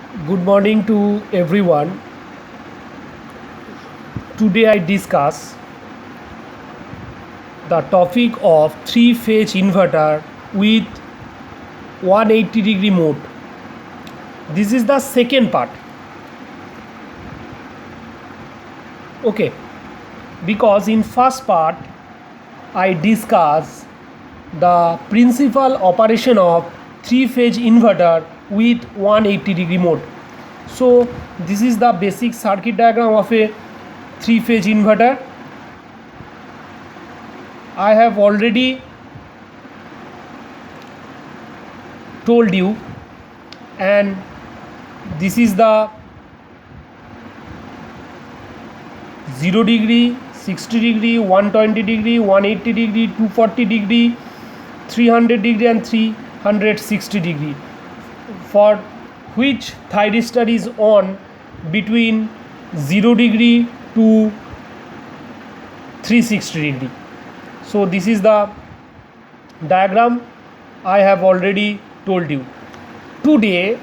Good morning to everyone. Today I discuss the topic of three-phase inverter with 180-degree mode. This is the second part. Okay, because in first part I discuss the principal operation of three-phase inverter with 180-degree mode. So this is the basic circuit diagram of a three-phase inverter. I have already told you, and this is the 0 degree, 60 degree, 120 degree, 180 degree, 240 degree, 300 degree and 360 degree, for which thyristor is on between 0 degree to 360 degree. So this is the diagram I have already told you. Today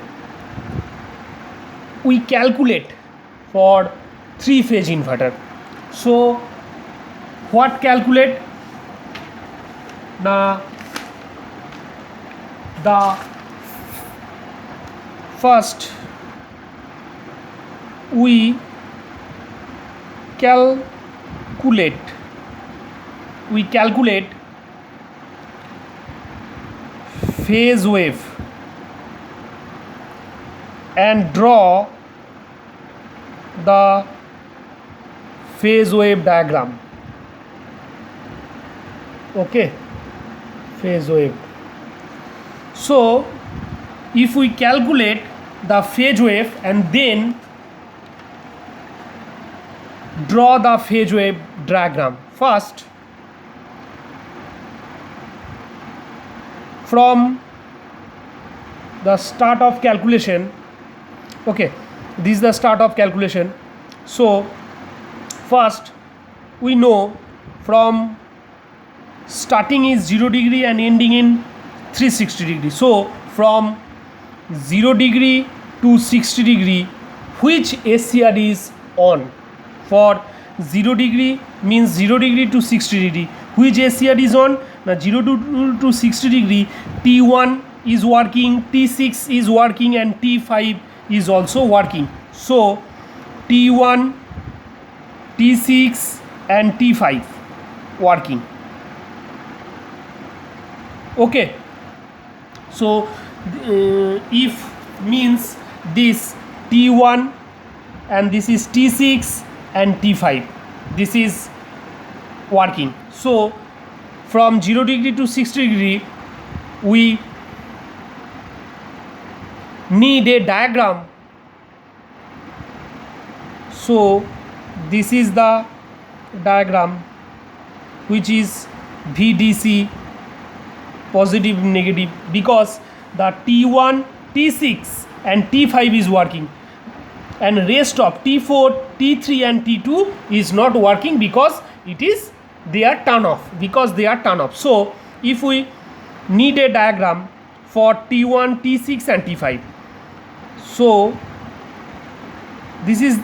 we calculate for three-phase inverter. So what calculate? Now the first we calculate phase wave and draw the phase wave diagram. Okay, phase wave. So if we calculate the phase wave and then draw the phase wave diagram, first from the start of calculation. Okay, this is the start of calculation. So first we know from starting is 0 degree and ending in 360 degree. So from 0 degree to 60 degree, which SCR is on? For 0 degree means 0 degree to 60 degree, which SCR is on? Now 0 to 60 degree, T1 is working, T6 is working and T5 is also working. So T1, T6 and T5 working. Okay, so if means this T1 and this is T6 and T5, this is working. So from 0 degree to 60 degree we need a diagram. So this is the diagram, which is VDC, positive negative, because the T1, T6 and T5 is working and rest of T4, T3 and T2 is not working because they are turn off. So if we need a diagram for T1, T6 and T5, so this is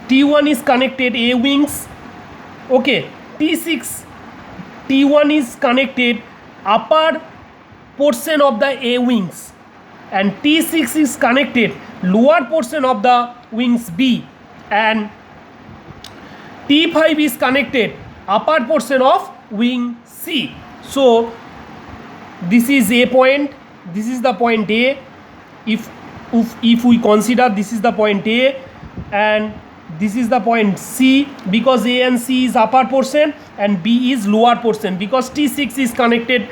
T1 is connected A wings. Okay, T1 is connected upper portion of the A wings and T6 is connected lower portion of the wings B, and T5 is connected upper portion of wing C. So this is A point, this is the point A. If we consider this is the point A and this is the point C, because A and C is upper portion and B is lower portion, because T6 is connected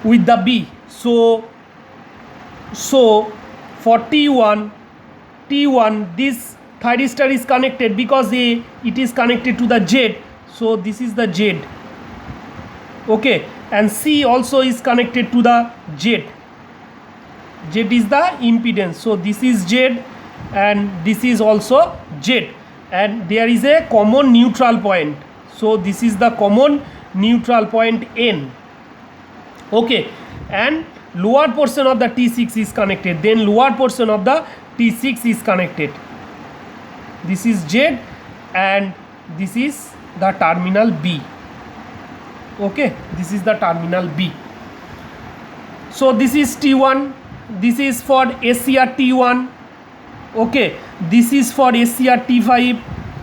with the B. So for T1 this thyristor is connected, because it is connected to the Z. So this is the Z. Okay, and C also is connected to the Z. Z is the impedance. So this is Z and this is also Z, and there is a common neutral point. So this is the common neutral point N. Okay, and lower portion of the T6 is connected, then lower portion of the T6 is connected. This is Z and this is the terminal B. Okay, this is the terminal B. So this is T1, this is for SCR T1. Okay, this is for SCR T5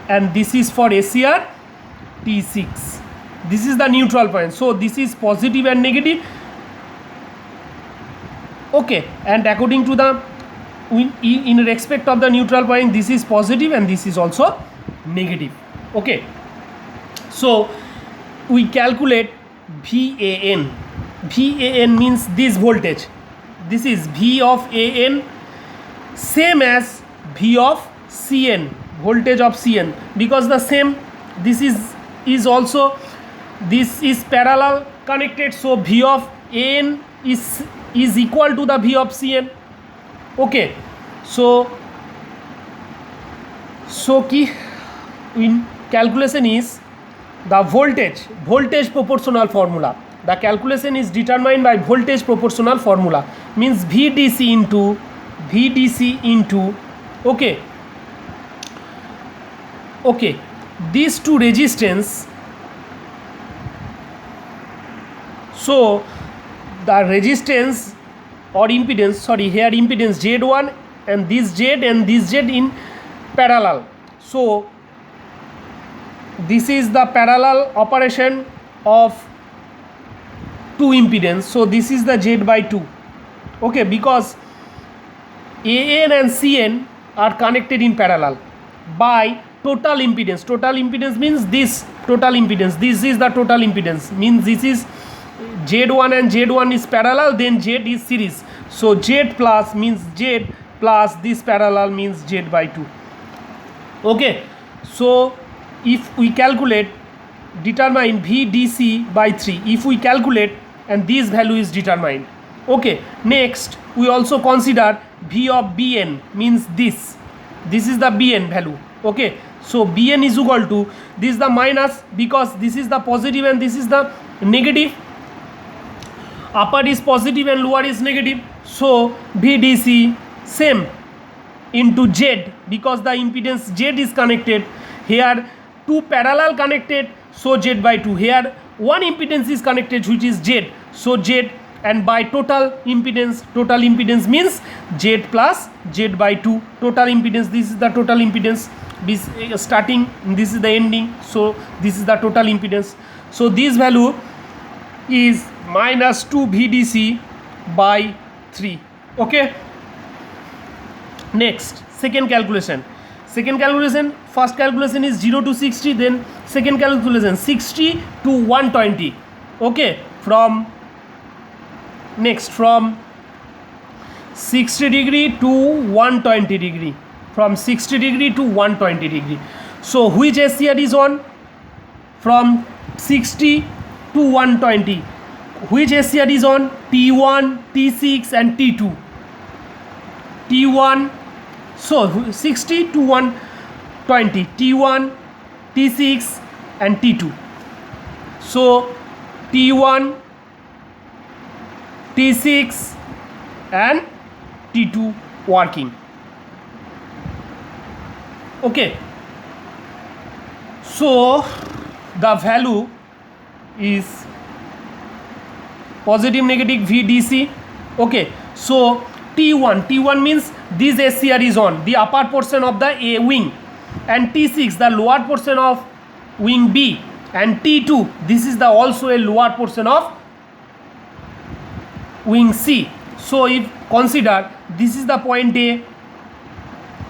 and this is for SCR T6. This is the neutral point. So this is positive and negative. Okay, and according to the in respect of the neutral point, this is positive and this is also negative. Okay, so we calculate VAN. VAN means this voltage. This is V of AN same as V of CN, voltage of CN, because the same, this is also, this is parallel connected, so V of AN is equal to the V of CN. Okay, so key in calculation is the voltage proportional formula. The calculation is determined by voltage proportional formula, means VDC into okay, these two resistance. So the resistance or impedance, sorry, here impedance Z1 and this Z in parallel. So this is the parallel operation of two impedance. So this is the Z by 2. Okay, because AN and CN are connected in parallel by total impedance. Total impedance means this total impedance. This is the total impedance, means this is Z1 and Z1 is parallel, then Z is series. So Z plus means Z plus this parallel means Z by 2. Okay, so if we calculate, determine VDC by 3, if we calculate and this value is determined. Okay, next we also consider V of Bn, means this is the Bn value. Okay, so Bn is equal to, this is the minus because this is the positive and this is the negative. Upper is positive and lower is negative. So VDC same into Z, because the impedance Z is connected. Here two parallel connected, so Z by 2. Here one impedance is connected, which is Z, so Z, and by total impedance means Z plus Z by 2. Total impedance, this is the total impedance, this starting, this is the ending, so this is the total impedance. So this value is minus 2 VDC by 3. Okay, next second calculation. First calculation is 0 to 60, then second calculation 60 to 120. Okay, from 60 degree to 120 degree, from 60 degree to 120 degree. So which SCR is on? From 60 to 120, which SCR is on? T1, T6 and T2. T1, so 60 to 120, T1, T6 and T2. So T1, T6 and T2 working. Okay, so the value is positive negative VDC. Okay, so T1 means this SCR is on the upper portion of the A wing, and T6 the lower portion of wing B, and T2 this is the also a lower portion of wing C. So if consider, this is the point A.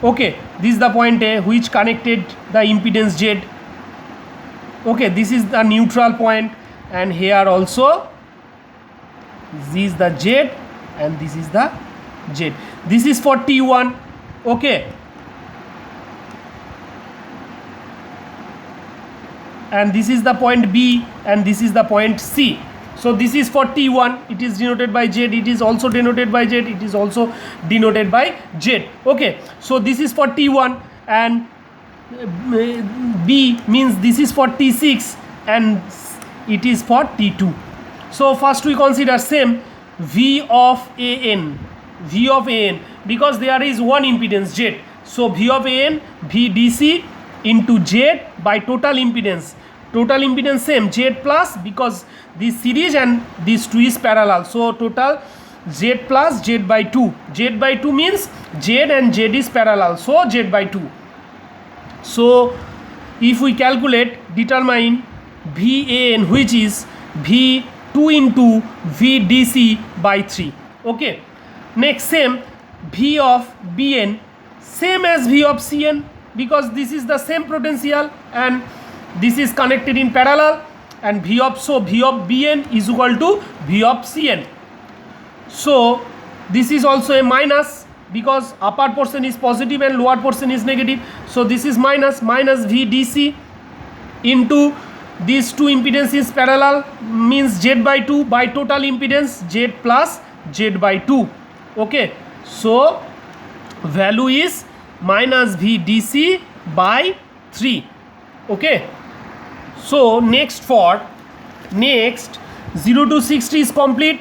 Okay, this is the point A which connected the impedance Z. Okay, this is the neutral point, and here also this is the Z and this is the Z. This is for T1. Okay, and this is the point B and this is the point C. So this is for T1, it is denoted by Z, it is also denoted by Z, it is also denoted by Z. Okay, so this is for T1, and B means this is for T6 and it is for T2. So first we consider same V of an, because there is one impedance Z. So V of an, VDC into Z by total impedance. Total impedance same, Z plus, because this series and these two is parallel. So total Z plus Z by 2. Z by 2 means Z and Z is parallel. So Z by 2. So if we calculate, determine VAN, which is V2 into VDC by 3. Okay. Next, same V of BN, same as V of CN, because this is the same potential and this is connected in parallel, and V of BN is equal to V of CN. So this is also a minus, because upper portion is positive and lower portion is negative. So this is minus VDC into these two impedances parallel, means Z by 2 by total impedance Z plus Z by 2. Okay, so value is minus VDC by 3. Okay, so next 0 to 60 is complete,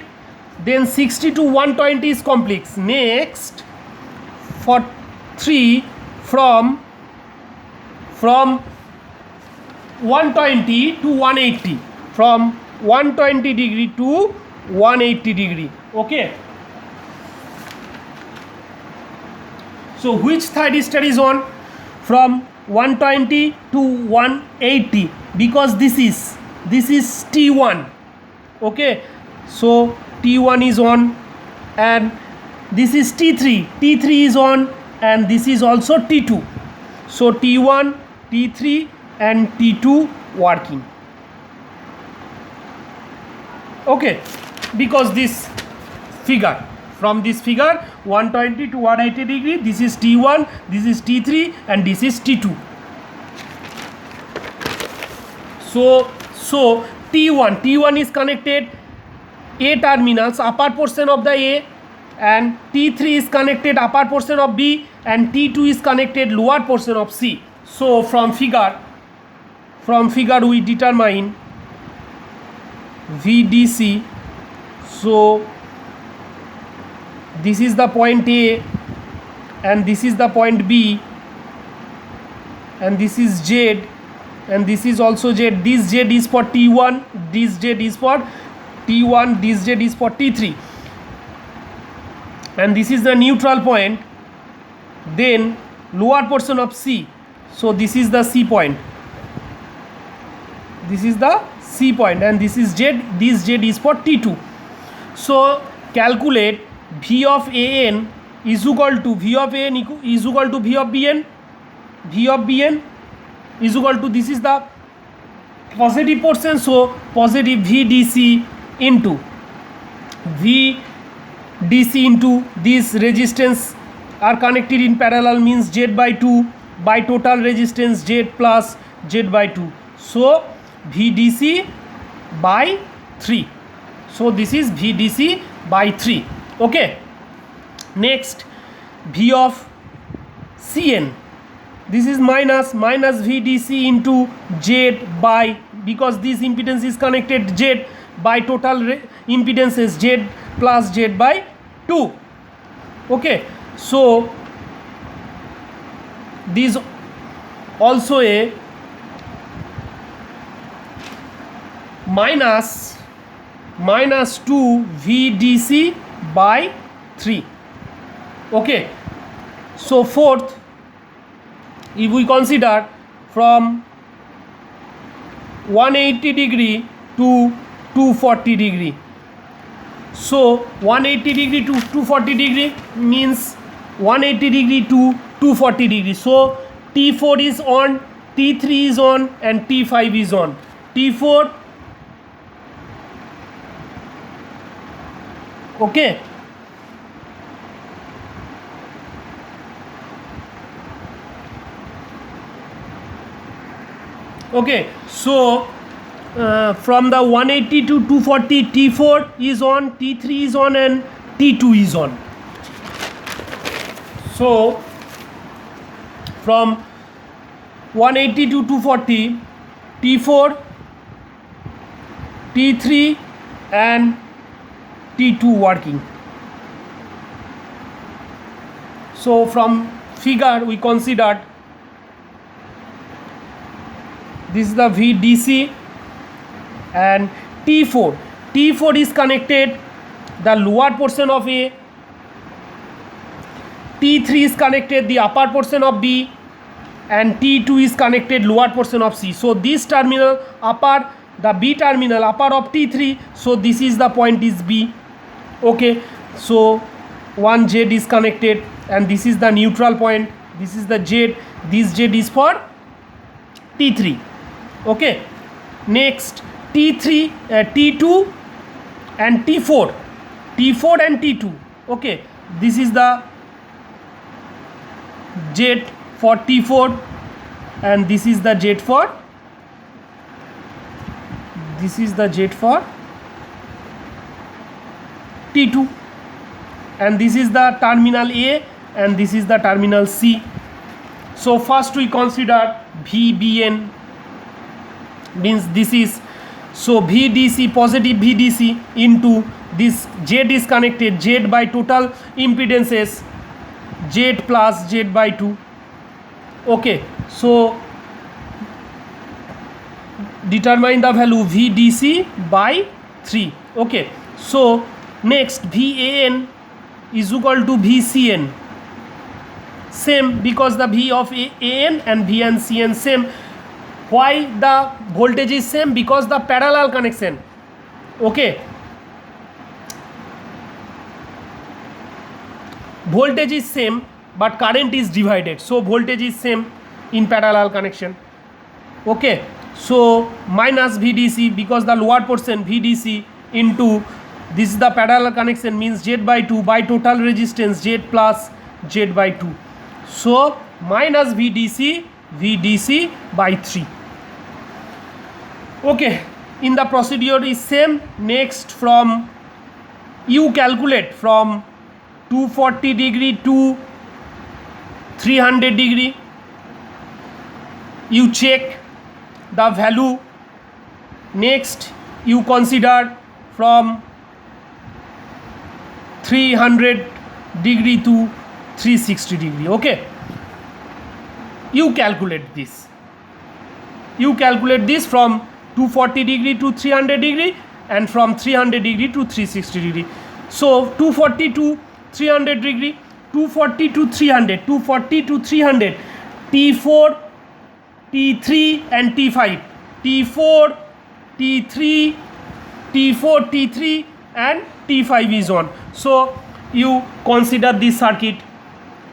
then 60 to 120 is complex. Next, for 3 from 120 to 180, from 120 degree to 180 degree. Okay, so which thyristor is on? From 120 to 180, because this is T1. Okay, so T1 is on, and this is T3 is on, and this is also T2. So T1, T3 and T2 working. Okay, because this figure, from this figure 120 to 180 degree, this is T1, this is T3 and this is T2. So T1 is connected A terminals, upper portion of the A, and T3 is connected upper portion of B, and T2 is connected lower portion of C. So from figure we determine VDC. So this is the point A and this is the point B, and this is Z and this is also Z. This Z is for T1, this Z is for T1, this Z is for T3, and this is the neutral point. Then lower portion of C, so this is the C point, this is the C point, and this is Z, this Z is for T2. So calculate V of AN is equal to V of AN is equal to V of BN. V of BN is equal to, this is the positive portion, so positive VDC into this resistance are connected in parallel, means Z by 2 by total resistance Z plus Z by 2. So VDC by 3. So this is VDC by 3. Okay, next V of CN, this is minus VDC into Z by, because this impedance is connected Z by total impedance is Z plus Z by 2. Okay, so this also a minus 2 VDC by 3. Okay, so fourth, if we consider from 180 degree to 240 degree, so 180 degree to 240 degree means 180 degree to 240 degree. So T4 is on, T3 is on and T5 is on. T4, okay, okay, so from the 180 to 240, T4 is on, T3 is on and T2 is on. So from 180 to 240, T4, T3 and T2 working. So from figure we considered this is the VDC and T4. T4 is connected the lower portion of A, T3 is connected the upper portion of B, and T2 is connected lower portion of C. So this terminal upper, the B terminal upper of T3, so this is the point is B. Okay, so one Z is connected and this is the neutral point, this is the Z, this Z is for T3. Okay, next T3, T2 and T4, T4 and T2. Okay, this is the Z for T4 and this is the Z for T2, and this is the terminal A and this is the terminal C. So first we consider VBN, means this is, so VDC, positive VDC into this Z is connected, Z by total impedances Z plus Z by 2. Okay, so determine the value VDC by 3. Okay, so next VAN is equal to VCN, same because the V of AN and V and CN same. Why the voltage is same? Because the parallel connection. Okay, voltage is same but current is divided, so voltage is same in parallel connection. Okay, so minus VDC because the lower portion VDC into this is the parallel connection, means Z by 2 by total resistance Z plus Z by 2. So minus VDC by 3. Okay, in the procedure is same. Next, from you calculate from 240 degree to 300 degree, you check the value. Next you consider from 300 degree to 360 degree. Okay, you calculate this from 240 degree to 300 degree and from 300 degree to 360 degree. So 240 to 300 degree, 240 to 300, 240 to 300, T4, T3 and T5, T4, T3, T4, T3 and T5 is on. So you consider this circuit.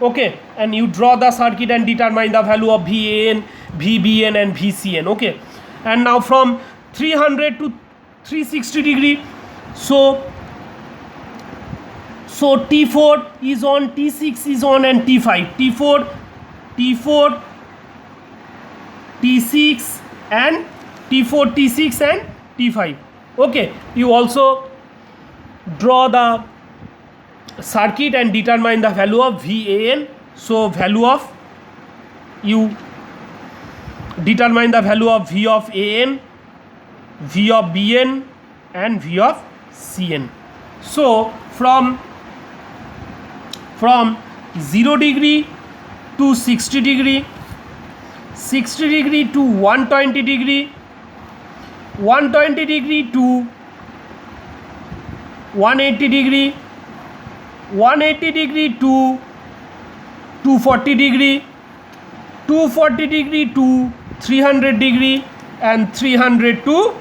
Okay, and you draw the circuit and determine the value of VAN, VBN and VCN. Okay, and now from 300 to 360 degree, so T4 is on, T6 is on and T5, T4, T6 and T4, T6 and T5. Okay, you also draw the circuit and determine the value of VAN. So value of, you determine the value of V of AN, V of BN and V of CN. So from 0 degree to 60 degree, 60 degree to 120 degree, 120 degree to 180 degree, 180 degree to 240 degree, 240 degree to 300 degree and 300 to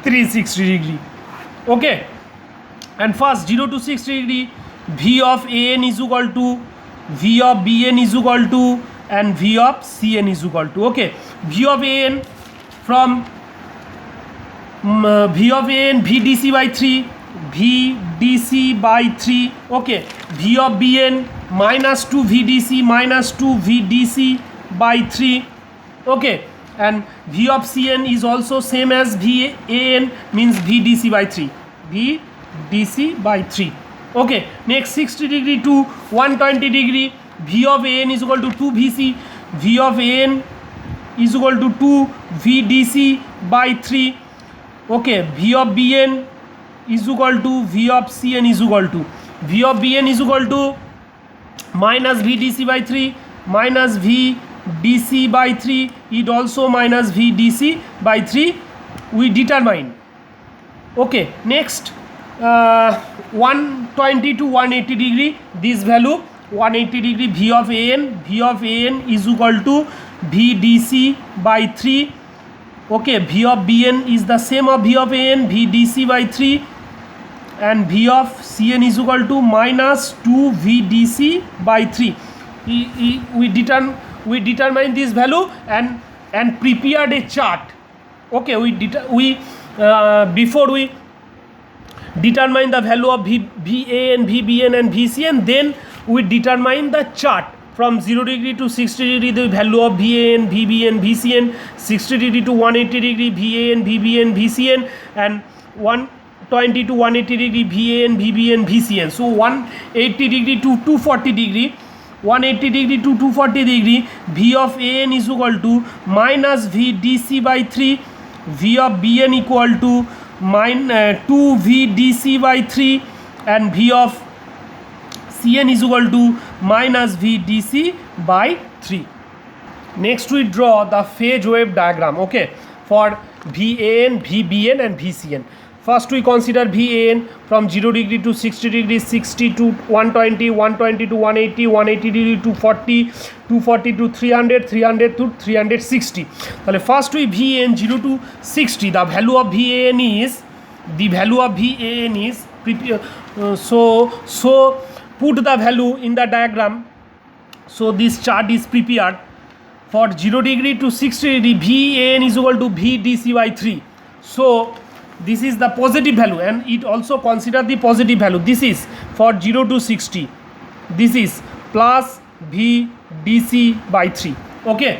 360 degree. Okay, and first 0 to 60 degree, V of AN is equal to V of BN is equal to and V of CN is equal to. Okay, V of AN from V of AN VDC by 3, VDC by 3. Okay, V of BN minus 2 VDC minus 2 VDC by 3. Okay, and V of CN is also same as VAN, means VDC by 3, VDC by 3. Okay, next 60 degree to 120 degree, V of AN is equal to 2 VC, V of AN is equal to 2 VDC by 3. Okay, V of BN is equal to V of Cn is equal to V of Bn is equal to minus VDC by 3 minus VDC by 3, it also minus VDC by 3 we determine. Okay, next 120 to 180 degree, this value 180 degree V of AN is equal to VDC by 3. Okay, V of Bn is the same of V of AN, VDC by 3, and V of Cn is equal to minus 2 VDC by 3. We determine this value and prepared a chart. Okay, before we determine the value of VAN, VBN and VCN, then we determine the chart from 0 degree to 60 degree, the value of VAN, VBN, VCN, 60 degree to 180 degree, VAN, VBN, VCN, and 120 to 180 degree, VAN, VBN, VCN. So 180 degree to 240 degree, 180 degree to 240 degree, V of AN is equal to minus VDC by 3, V of Bn equal to 2 VDC by 3, and V of Cn is equal to minus VDC by 3. Next we draw the phase wave diagram, okay, for VAN, VBN and VCN. First we consider VAN from 0 degree to 60 degree, 60 to 120, 120 to 180, 180 degree to 40, 240 to 300, 300 to 360. তাহলে first we VAN 0 to 60, the value of VAN is so put the value in the diagram. So this chart is prepared for 0 degree to 60 degree, VAN is equal to VDC by 3. So this is the positive value, and it also consider the positive value. This is for 0 to 60, this is plus VDC by 3. Okay,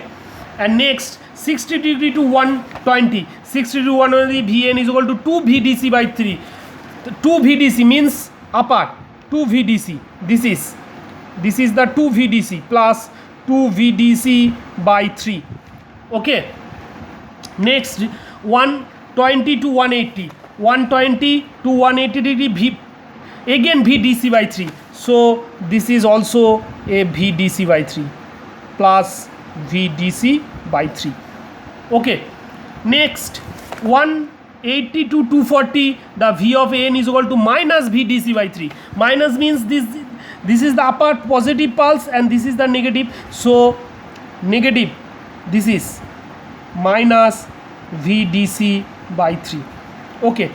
and next 60 degree to 120, 60 to 120, VN is equal to 2 VDC by 3. 2 VDC means upper 2 VDC. This is the 2 VDC plus 2 VDC by 3. Okay, next 120 to 180, 120 to 180 degree, again VDC by 3. So this is also a VDC by 3 plus VDC by 3. Okay, next 180 to 240, the V of AN is equal to minus VDC by 3. Minus means this is the upper positive pulse and this is the negative. So negative, this is minus VDC by 3. Okay,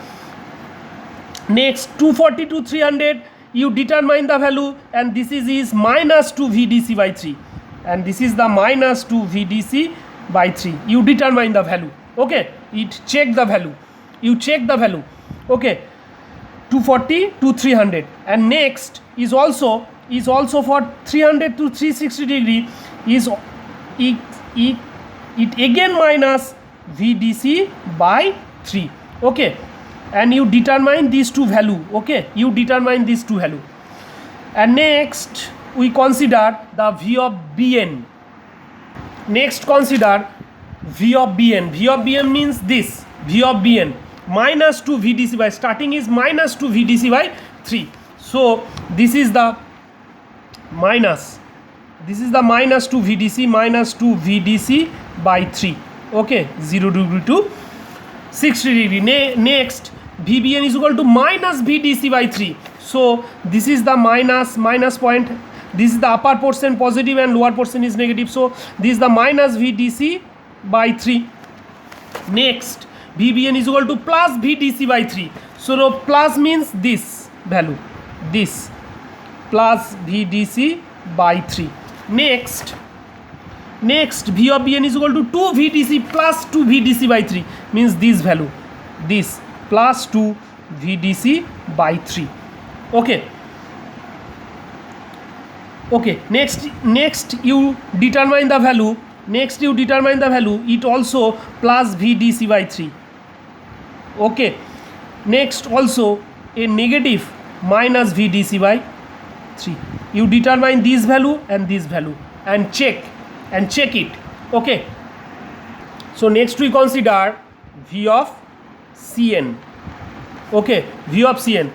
next 240 to 300, you determine the value, and this is minus 2 VDC by 3, and this is the minus 2 VDC by 3. You determine the value. Okay, check the value. You check the value. Okay, 240 to 300, and next is also for 300 to 360 degree, is it again minus VDC by 3. Okay, and you determine these two value. Okay, you determine these two value, and next we consider the V of Bn. Next consider V of Bn. V of Bn means this V of Bn minus 2 VDC by, starting is minus 2 VDC by 3. So this is the minus 2 VDC minus 2 VDC by 3. Okay, 0 degree to 60 degree. Next VBN is equal to minus VDC by 3. So this is the minus point. This is the upper portion positive and lower portion is negative. So this is the minus VDC by 3. Next VBN is equal to plus VDC by 3. So the plus means this value, this plus VDC by 3. Next V of Bn is equal to 2 VDC plus 2 VDC by 3, means this value, this plus 2 VDC by 3. Okay, next you determine the value. It also plus VDC by 3. Okay, next also a negative minus VDC by 3. You determine this value and this value and check it. Okay, so next we consider V of Cn. Okay, V of Cn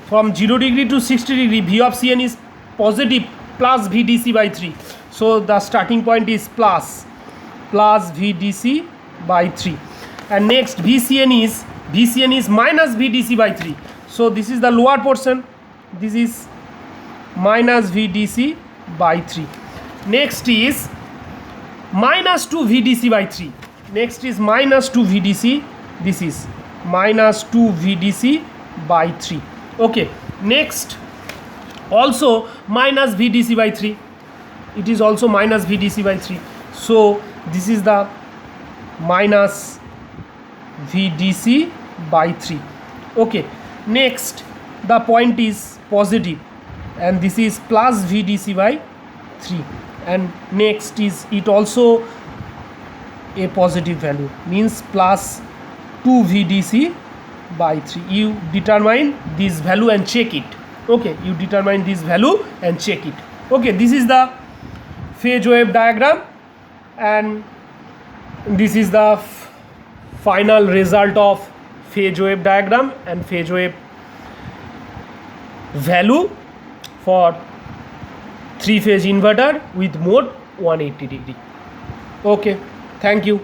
from 0 degree to 60 degree, V of Cn is positive plus VDC by 3. So the starting point is plus VDC by 3. And next VCN is minus VDC by 3. So this is the lower portion. This is minus VDC by 3. Next is minus 2 VDC by 3. Next is minus 2 VDC. This is minus 2 VDC by 3. Okay. Next also minus VDC by 3. It is also minus VDC by 3. So this is the minus VDC by 3. Okay. Next the point is positive and this is plus VDC by 3. And next is it also a positive value, means plus 2 VDC by 3. You determine this value and check it. Okay, you determine this value and check it. Okay, this is the phase wave diagram and this is the final result of phase wave diagram and phase wave value for 3-phase inverter with mode 180 degree. Okay, thank you.